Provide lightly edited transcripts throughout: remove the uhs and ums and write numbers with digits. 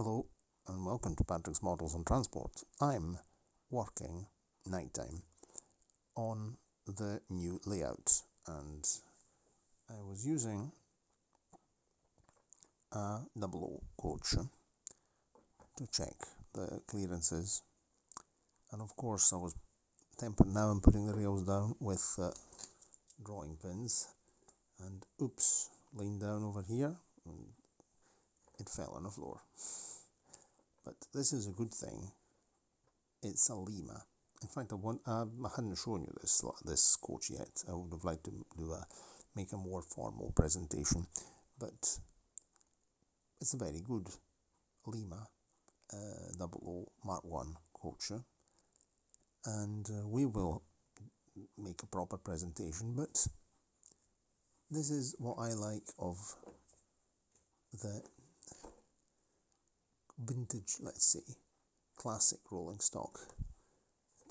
Hello and welcome to Patrick's Models and Transport. I'm working nighttime on the new layout and I was using a 00 coach to check the clearances, and of course I was tempered now and putting the rails down with drawing pins, and oops, leaned down over here and it fell on the floor. But this is a good thing. It's a Lima. In fact, I hadn't shown you this coach yet. I would have liked to make a more formal presentation, but it's a very good Lima 00 Mark 1 coach, and we will make a proper presentation. But this is what I like of the vintage, let's say, classic rolling stock.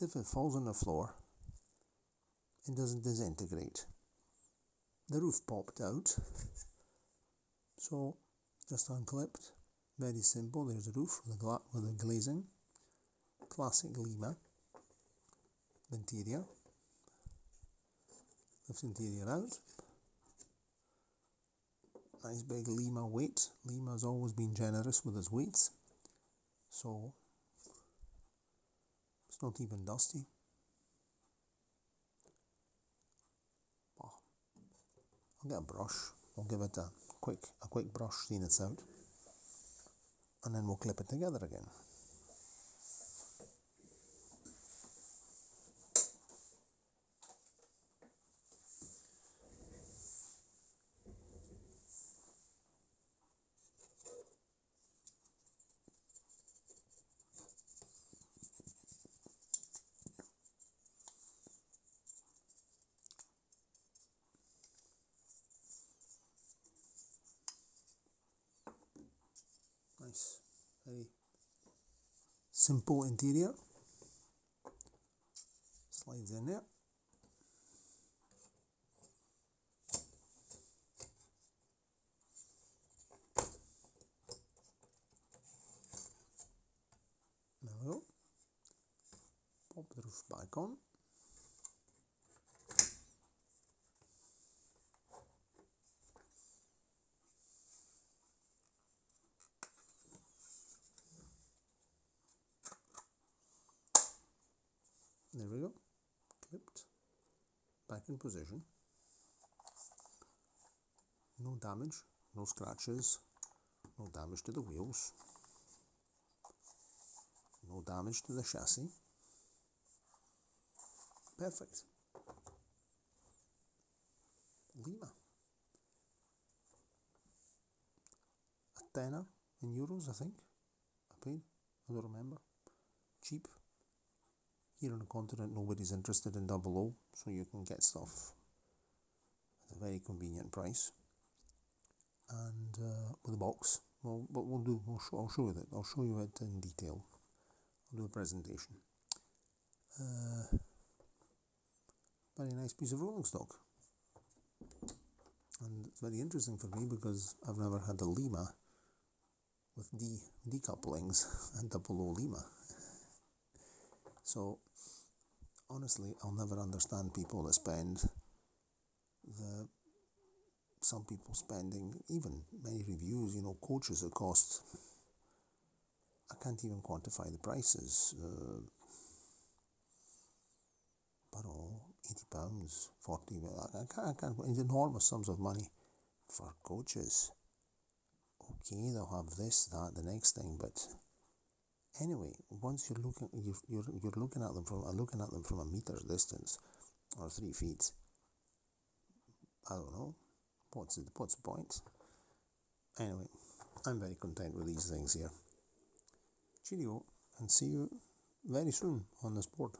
If it falls on the floor, it doesn't disintegrate. The roof popped out, so just unclipped. Very simple. There's a roof with the glazing. Classic Lima. The interior. Lift interior out. Nice big Lima weight. Lima's always been generous with his weights, so it's not even dusty. I'll get a brush. I'll give it a quick brush, seeing it's out, and then we'll clip it together again. Nice, very simple interior. Slides in there. There we go. Pop the roof back on. There we go. Clipped. Back in position. No damage, no scratches, no damage to the wheels, no damage to the chassis. Perfect. Lima. A tenner in euros, I think. I paid. I don't remember. Cheap. Here on the continent, nobody's interested in 00, so you can get stuff at a very convenient price. And with a box. Well, but I'll show you that. I'll show you it in detail. I'll do a presentation. Very nice piece of rolling stock. And it's very interesting for me because I've never had a Lima with decouplings and 00 Lima. So honestly, I'll never understand people that spend some people spending, even many reviews, coaches that cost, I can't even quantify the prices, but £80, 40, I can't, it's enormous sums of money for coaches. Okay, they'll have this, that, the next thing, but anyway, once you're looking at them from a meter's distance or 3 feet, I don't know, what's the point? Anyway, I'm very content with these things here. Cheerio, and see you very soon on this board.